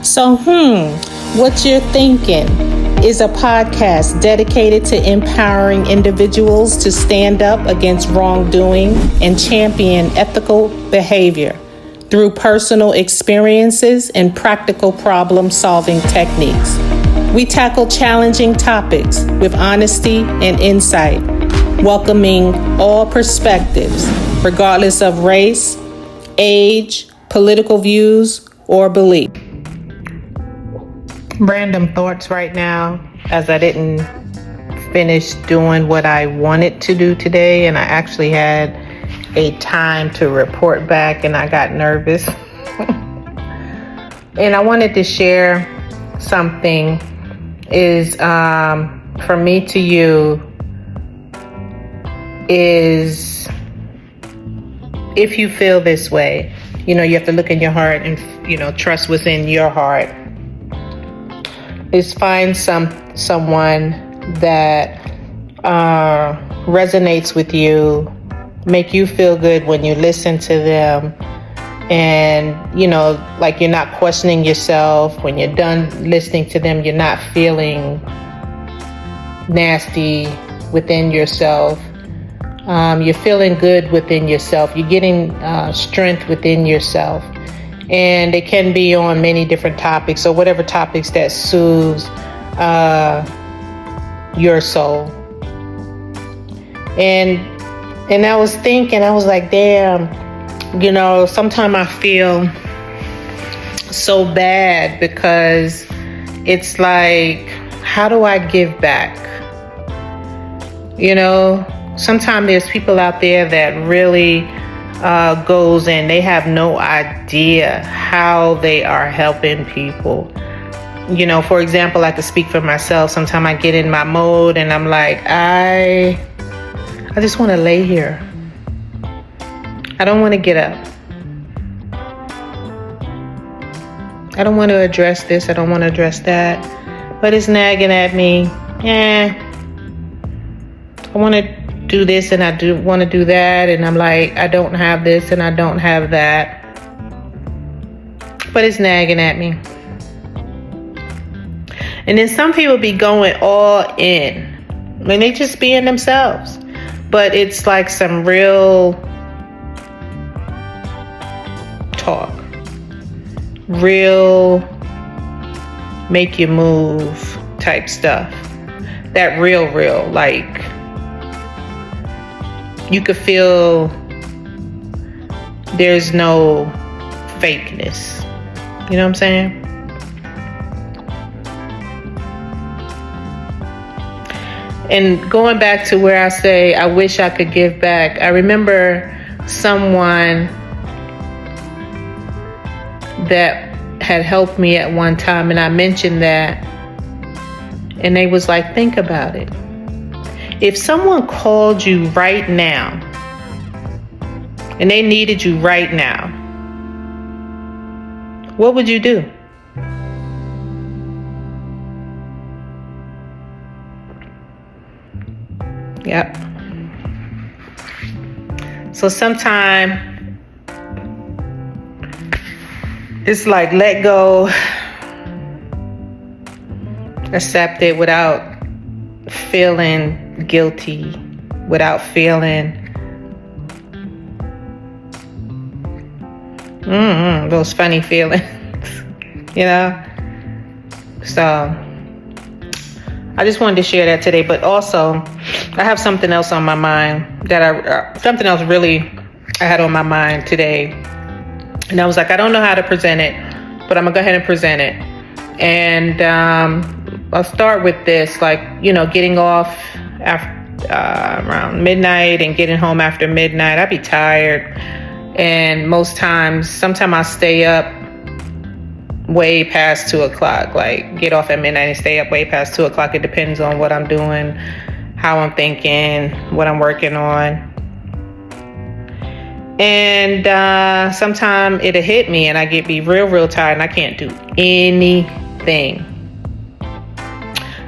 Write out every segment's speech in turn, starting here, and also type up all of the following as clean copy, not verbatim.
So, what you're thinking is a podcast dedicated to empowering individuals to stand up against wrongdoing and champion ethical behavior through personal experiences and practical problem-solving techniques. We tackle challenging topics with honesty and insight, welcoming all perspectives, regardless of race, age, political views, or belief. Random thoughts right now, as I didn't finish doing what I wanted to do today, and I actually had a time to report back, and I got nervous. And I wanted to share something is from me to you is, if you feel this way, you have to look in your heart and, trust what's in your heart, is find someone that resonates with you, make you feel good when you listen to them, and like you're not questioning yourself. When you're done listening to them, you're not feeling nasty within yourself. You're feeling good within yourself. You're getting strength within yourself. And it can be on many different topics, or whatever topics that soothes your soul. And I was thinking, I was like, damn, sometimes I feel so bad, because it's like, how do I give back? Sometimes there's people out there that really goes and they have no idea how they are helping people. For example, I could speak for myself. Sometimes I get in my mode and I'm like, I just want to lay here. I don't want to get up. I don't want to address this. I don't want to address that. But it's nagging at me. I want to do this and I do want to do that, and I'm like, I don't have this and I don't have that, but it's nagging at me. And then some people be going all in, and they just being themselves, but it's like some real talk, real make you move type stuff, that real, like you could feel there's no fakeness. You know what I'm saying? And going back to where I say, I wish I could give back. I remember someone that had helped me at one time, and I mentioned that, and they was like, think about it. If someone called you right now and they needed you right now, what would you do? Yep. So sometimes it's like, let go, accept it without feeling guilty, without feeling those funny feelings, So I just wanted to share that today. But also, I have something else on my mind something else really I had on my mind today, and I was like, I don't know how to present it, but I'm gonna go ahead and present it. And I'll start with this, like, getting off after around midnight and getting home after midnight. I'd be tired, and sometimes I stay up way past 2:00. Like, get off at midnight and stay up way past 2:00. It depends on what I'm doing, how I'm thinking, what I'm working on. And sometimes it'll hit me and I be real tired and I can't do anything.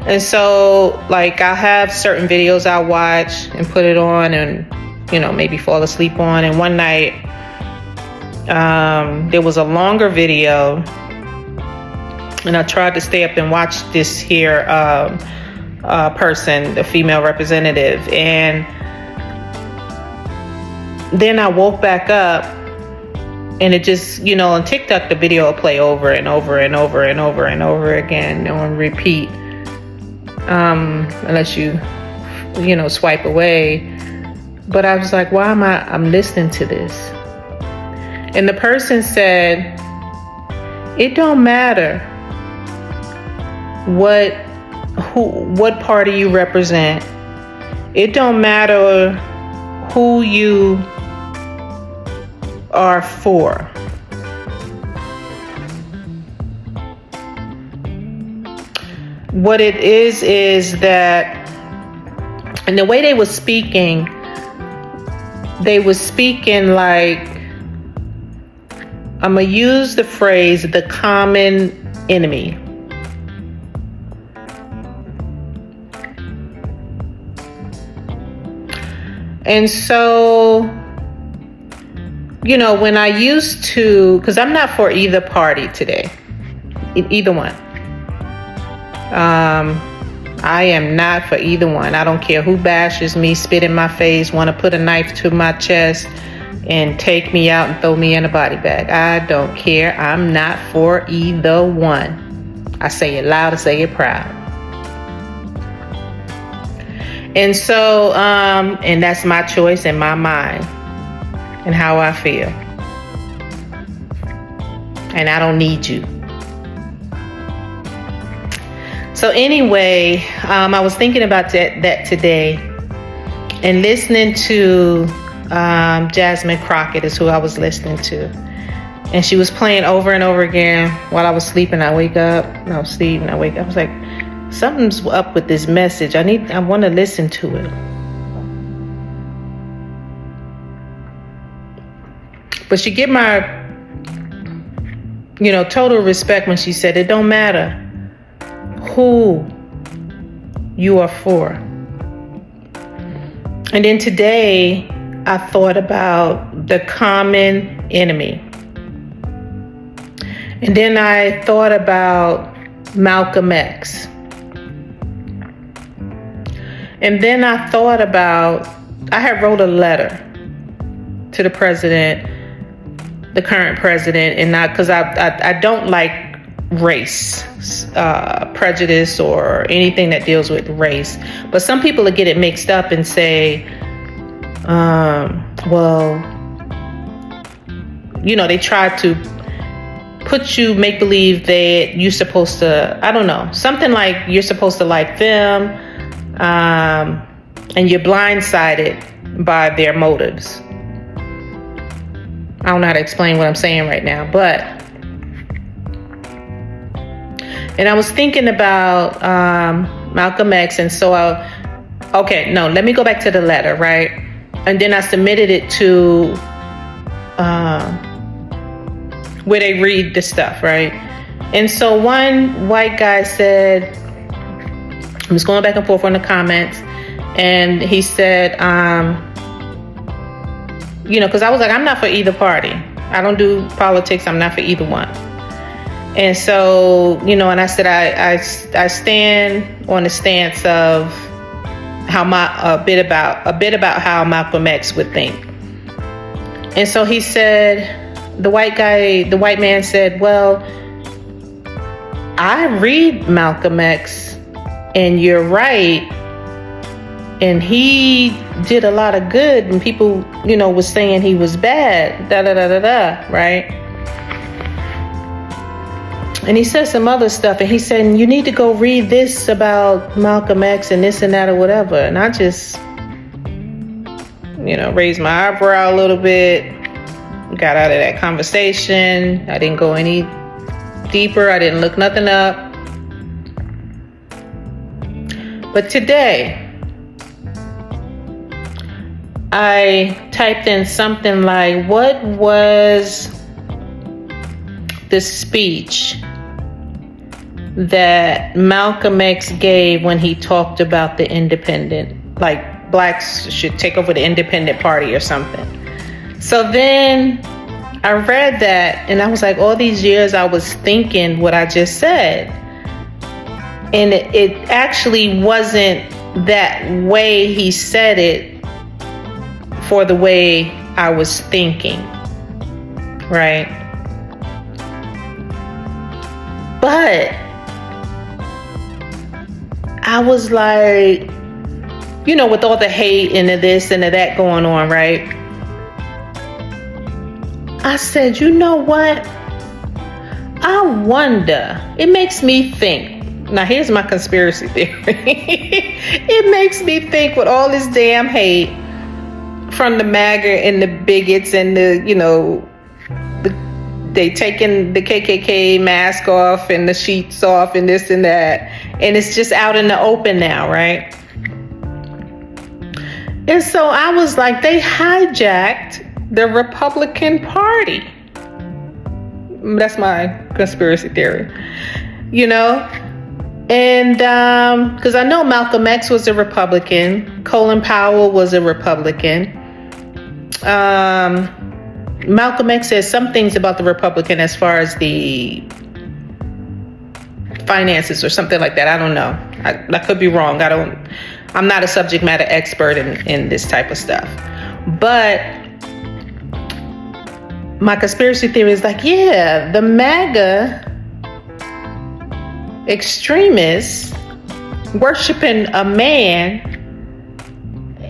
And so, like, I have certain videos I watch and put it on and, maybe fall asleep on. And one night, there was a longer video And I tried to stay up and watch this here person, the female representative. And then I woke back up, and it just, on TikTok, the video will play over and over and over and over and over again on repeat. Unless you swipe away. But I was like, why I'm listening to this? And the person said, it don't matter what party you represent. It don't matter who you are for. What it is that, and the way they were speaking like, I'm gonna use the phrase, the common enemy. And so, when I used to, because I'm not for either party today, either one. I am not for either one. I don't care who bashes me, spit in my face, want to put a knife to my chest and take me out and throw me in a body bag. I don't care. I'm not for either one. I say it loud, I say it proud. And so, and that's my choice and my mind and how I feel. And I don't need you. So anyway, I was thinking about that today, and listening to Jasmine Crockett is who I was listening to. And she was playing over and over again while I was sleeping. I wake up, and I was sleeping, I wake up. I was like, something's up with this message. I want to listen to it. But she gave my, total respect when she said, it don't matter who you are for. And then today, I thought about the common enemy. And then I thought about Malcolm X. And then I thought about, I had wrote a letter to the president, the current president, and not because I don't like race, prejudice, or anything that deals with race. But some people will get it mixed up and say, they try to put you, make believe that you're supposed to, I don't know, something like you're supposed to like them, and you're blindsided by their motives. I don't know how to explain what I'm saying right now, but, and I was thinking about Malcolm X, and so let me go back to the letter, right? And then I submitted it to where they read the stuff, right? And so one white guy said, I was going back and forth on the comments, and he said, because I was like, I'm not for either party. I don't do politics. I'm not for either one. And so, and I said, I stand on the stance of how a bit about how Malcolm X would think. And so he said, the white man said, well, I read Malcolm X, and you're right. And he did a lot of good, and people, was saying he was bad, right? And he said some other stuff, and he said, you need to go read this about Malcolm X and this and that or whatever. And I just, raised my eyebrow a little bit, got out of that conversation. I didn't go any deeper. I didn't look nothing up. But today, I typed in something like, what was the speech that Malcolm X gave when he talked about the independent, like blacks should take over the independent party or something? So then I read that and I was like, all these years I was thinking what I just said. And it actually wasn't that way he said it for the way I was thinking, right? But I was like, you know, with all the hate and the this and the that going on, right? I said, you know what? I wonder, it makes me think. Now, here's my conspiracy theory. It makes me think with all this damn hate from the MAGA and the bigots and the, you know, they taking the KKK mask off and the sheets off and this and that. And it's just out in the open now, right? And so I was like, they hijacked the Republican Party. That's my conspiracy theory, you know? And because I know Malcolm X was a Republican, Colin Powell was a Republican. Malcolm X says some things about the Republican as far as the finances or something like that. I don't know. I could be wrong. I'm not a subject matter expert in this type of stuff. But my conspiracy theory is like, yeah, the MAGA extremists worshiping a man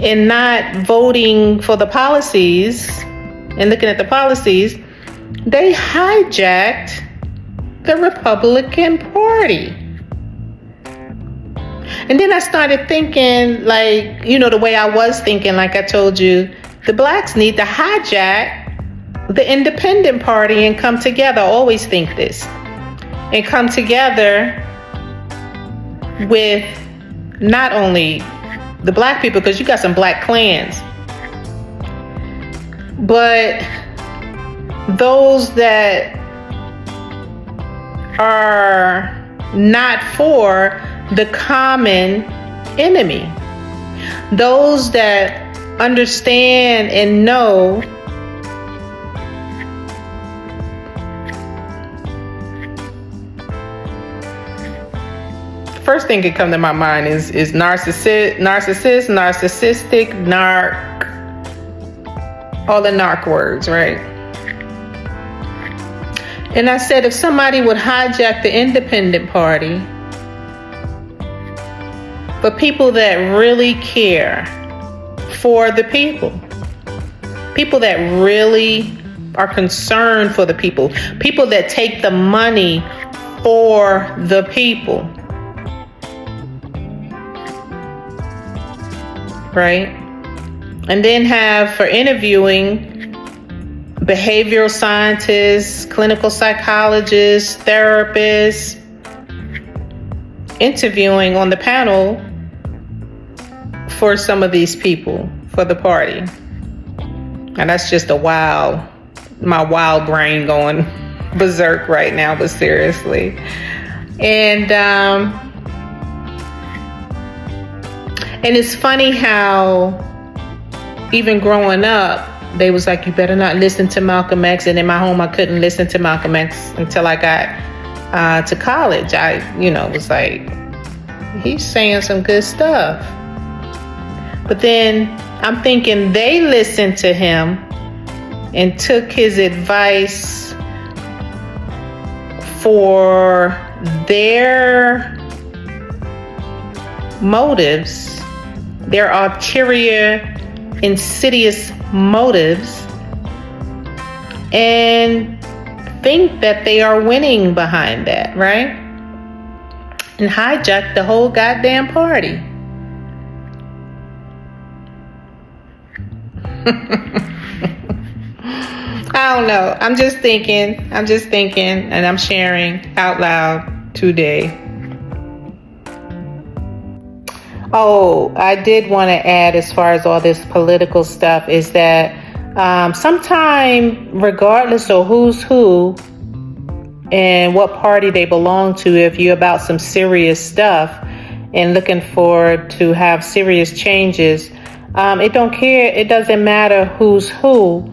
and not voting for the policies and looking at the policies, they hijacked the Republican Party. And then I started thinking, like, you know, the way I was thinking, like I told you, the blacks need to hijack the independent party and come together. I always think this. And come together with not only the black people, because you got some black clans, but those that are not for the common enemy. Those that understand and know first thing that come to my mind is narcissistic, narc, all the narc words, right? And I said, if somebody would hijack the independent party, but people that really care for the people that really are concerned for the people that take the money for the people, right? And then have for interviewing behavioral scientists, clinical psychologists, therapists, interviewing on the panel for some of these people for the party. And that's just my wild brain going berserk right now, but seriously. And it's funny how even growing up, they was like, you better not listen to Malcolm X. And in my home, I couldn't listen to Malcolm X until I got to college. I, was like, he's saying some good stuff. But then I'm thinking they listened to him and took his advice for their motives, their ulterior, insidious motives, and think that they are winning behind that, right? And hijack the whole goddamn party. I don't know. I'm just thinking, and I'm sharing out loud today. Oh, I did want to add, as far as all this political stuff, is that sometime, regardless of who's who and what party they belong to, if you're about some serious stuff and looking forward to have serious changes, it doesn't matter who's who.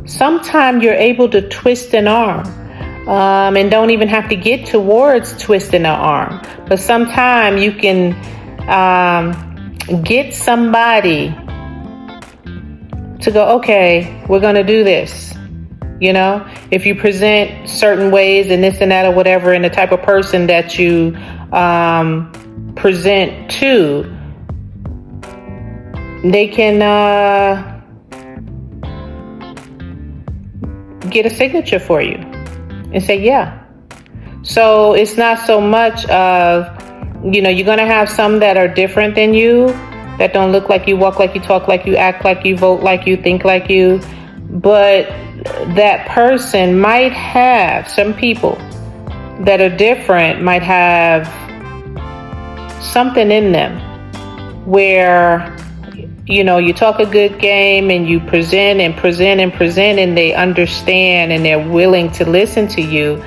sometimes you're able to twist an arm. And don't even have to get towards twisting an arm. But sometimes you can get somebody to go, okay, we're going to do this. You know, if you present certain ways and this and that or whatever, and the type of person that you present to, they can get a signature for you and say, yeah. So it's not so much of, you know, you're going to have some that are different than you, that don't look like you, walk like you, talk like you, act like you, vote like you, think like you. But that person might have, some people that are different might have something in them where, you know, you talk a good game and you present and present and present, and they understand and they're willing to listen to you.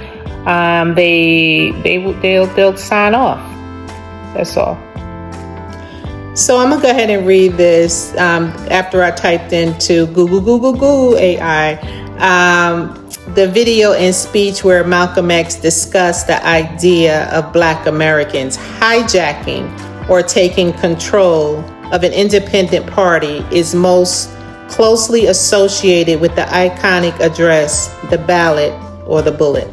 They'll sign off. That's all. So I'm gonna go ahead and read this after I typed into Google AI the video and speech where Malcolm X discussed the idea of Black Americans hijacking or taking control of an independent party is most closely associated with the iconic address, The Ballot or the Bullet,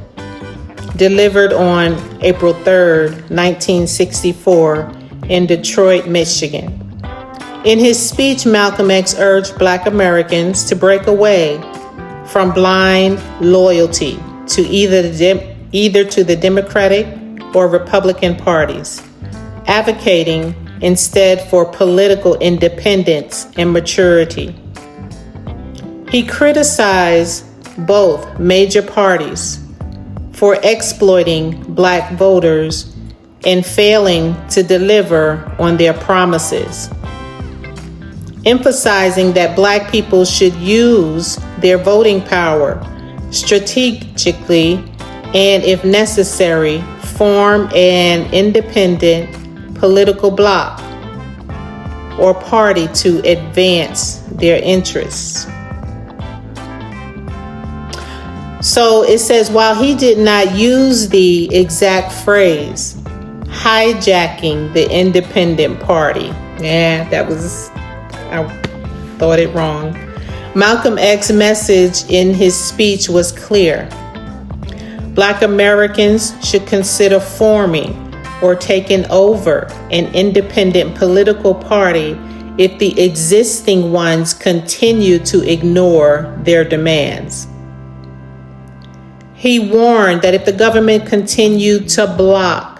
delivered on April 3rd, 1964 in Detroit, Michigan. In his speech, Malcolm X urged Black Americans to break away from blind loyalty to either to the Democratic or Republican parties, advocating instead for political independence and maturity. He criticized both major parties for exploiting Black voters and failing to deliver on their promises, emphasizing that Black people should use their voting power strategically and, if necessary, form an independent political bloc or party to advance their interests. So it says, while he did not use the exact phrase, hijacking the independent party. I thought it wrong. Malcolm X's message in his speech was clear. Black Americans should consider forming or taking over an independent political party if the existing ones continue to ignore their demands. He warned that if the government continued to block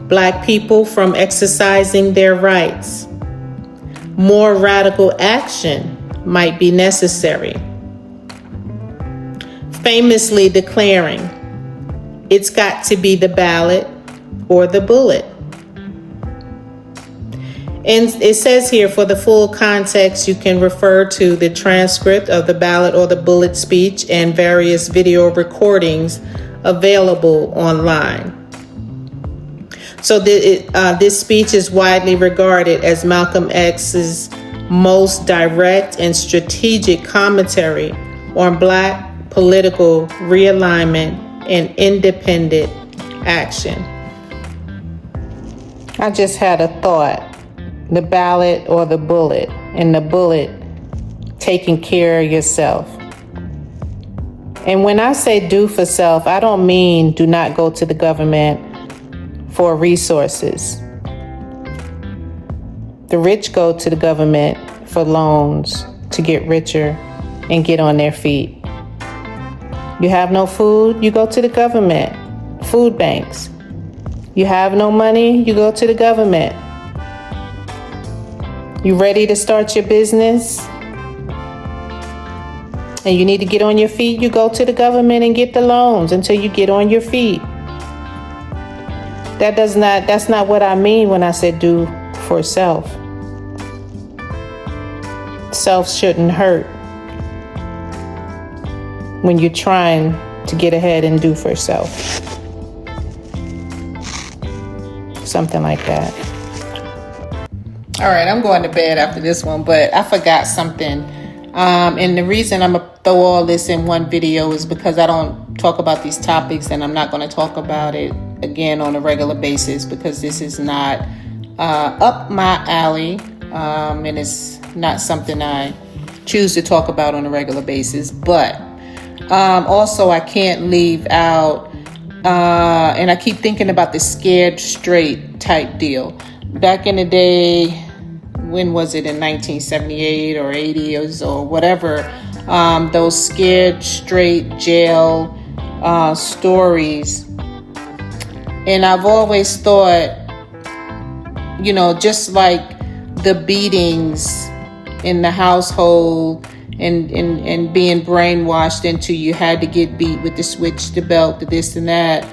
Black people from exercising their rights, more radical action might be necessary, famously declaring, "It's got to be the ballot or the bullet." And it says here, for the full context, you can refer to the transcript of the ballot or the bullet speech and various video recordings available online. So this speech is widely regarded as Malcolm X's most direct and strategic commentary on Black political realignment and independent action. I just had a thought. The ballot or the bullet, and the bullet, taking care of yourself. And when I say do for self, I don't mean do not go to the government for resources. The rich go to the government for loans to get richer and get on their feet. You have no food, you go to the government, food banks. You have no money, you go to the government. You ready to start your business and you need to get on your feet, you go to the government and get the loans until you get on your feet. That's not what I mean when I said do for self. Self shouldn't hurt when you're trying to get ahead and do for self. Something like that. All right, I'm going to bed after this one, but I forgot something. And the reason I'm going to throw all this in one video is because I don't talk about these topics, and I'm not going to talk about it again on a regular basis because this is not up my alley, and it's not something I choose to talk about on a regular basis. But also, I can't leave out, and I keep thinking about the scared straight type deal. Back in the day, when was it, in 1978 or 80 or whatever, those scared straight jail stories. And I've always thought, just like the beatings in the household and being brainwashed into you had to get beat with the switch, the belt, the this and that,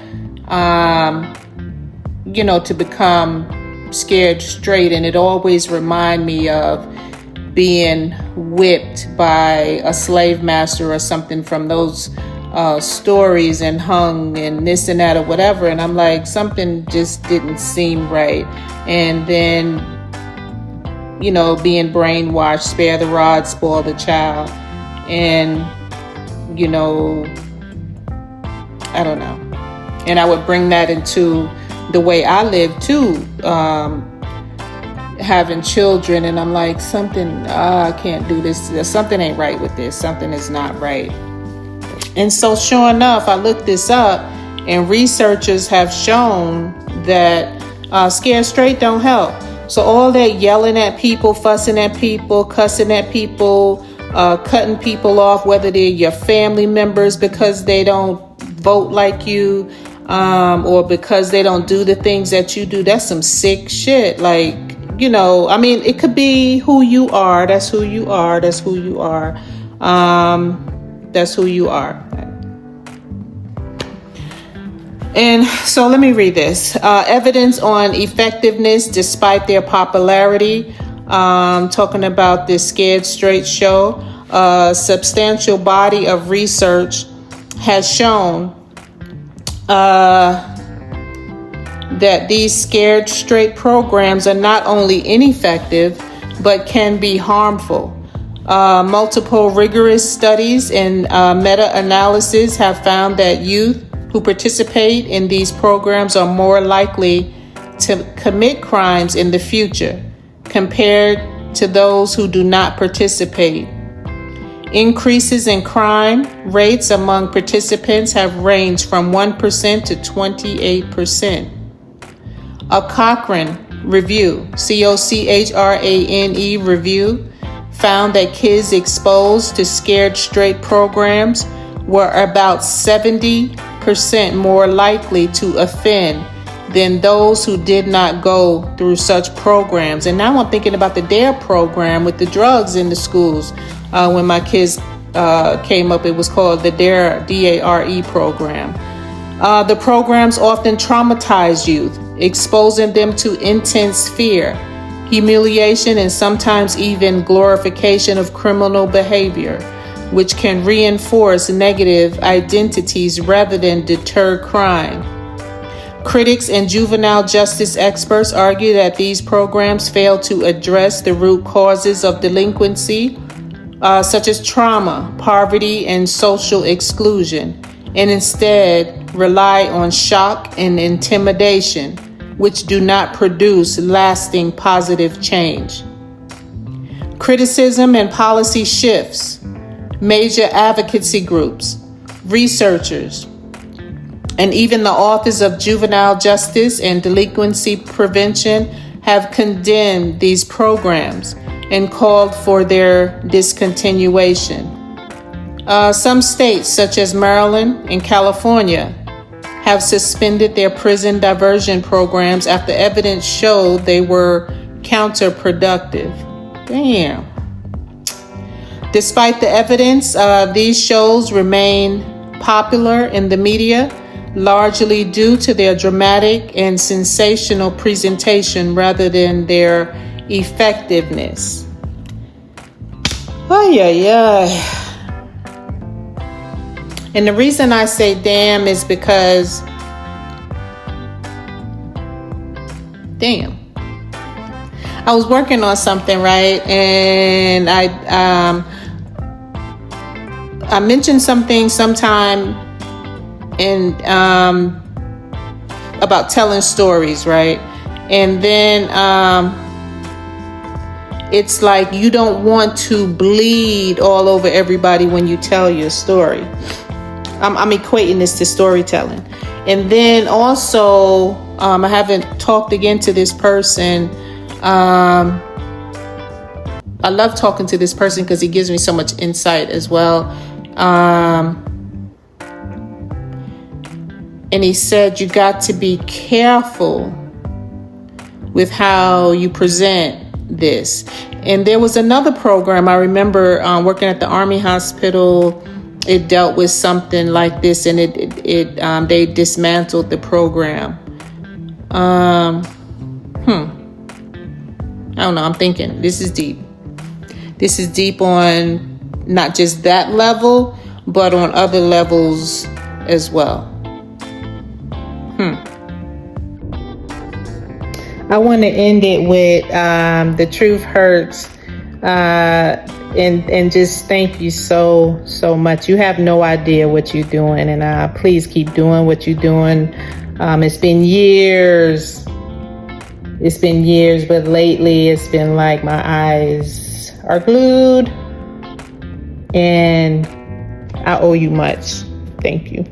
to become scared straight. And it always remind me of being whipped by a slave master or something from those stories, and hung and this and that or whatever. And I'm like, something just didn't seem right. And then, being brainwashed, spare the rod, spoil the child. And, I don't know. And I would bring that into the way I live too, having children. And I'm like, I can't do this. Something ain't right with this. Something is not right. And so sure enough, I looked this up, and researchers have shown that scared straight don't help. So all that yelling at people, fussing at people, cussing at people, cutting people off, whether they're your family members because they don't vote like you, or because they don't do the things that you do, that's some sick shit. Like, it could be who you are. That's who you are. That's who you are. That's who you are. And so let me read this. Evidence on effectiveness despite their popularity. Talking about this Scared Straight show. A substantial body of research has shown that these Scared Straight programs are not only ineffective, but can be harmful. Multiple rigorous studies and meta-analysis have found that youth who participate in these programs are more likely to commit crimes in the future compared to those who do not participate. Increases in crime rates among participants have ranged from 1% to 28%. A Cochrane review, COCHRANE review, found that kids exposed to Scared Straight programs were about 70% more likely to offend than those who did not go through such programs. And now I'm thinking about the DARE program with the drugs in the schools. When my kids came up, it was called the DARE, DARE program. The programs often traumatize youth, exposing them to intense fear, humiliation, and sometimes even glorification of criminal behavior, which can reinforce negative identities rather than deter crime. Critics and juvenile justice experts argue that these programs fail to address the root causes of delinquency, such as trauma, poverty, and social exclusion, and instead rely on shock and intimidation, which do not produce lasting positive change. Criticism and policy shifts. Major advocacy groups, researchers, and even the authors of juvenile justice and delinquency prevention have condemned these programs and called for their discontinuation. Some states, such as Maryland and California, have suspended their prison diversion programs after evidence showed they were counterproductive. Damn. Despite the evidence, these shows remain popular in the media, largely due to their dramatic and sensational presentation rather than their effectiveness. Ay, ay, ay. And the reason I say damn is because, damn. I was working on something, right? And I mentioned something sometime in about telling stories, right? And then it's like you don't want to bleed all over everybody when you tell your story. I'm equating this to storytelling. And then also, I haven't talked again to this person. I love talking to this person because he gives me so much insight as well. And he said, you got to be careful with how you present this. And there was another program I remember working at the Army Hospital. It dealt with something like this, and they dismantled the program. I don't know. I'm thinking this is deep. This is deep on not just that level, but on other levels as well. I want to end it with the truth hurts. And just thank you so much. You have no idea what you're doing, and please keep doing what you're doing. It's been years, but lately it's been like my eyes are glued, and I owe you much. Thank you.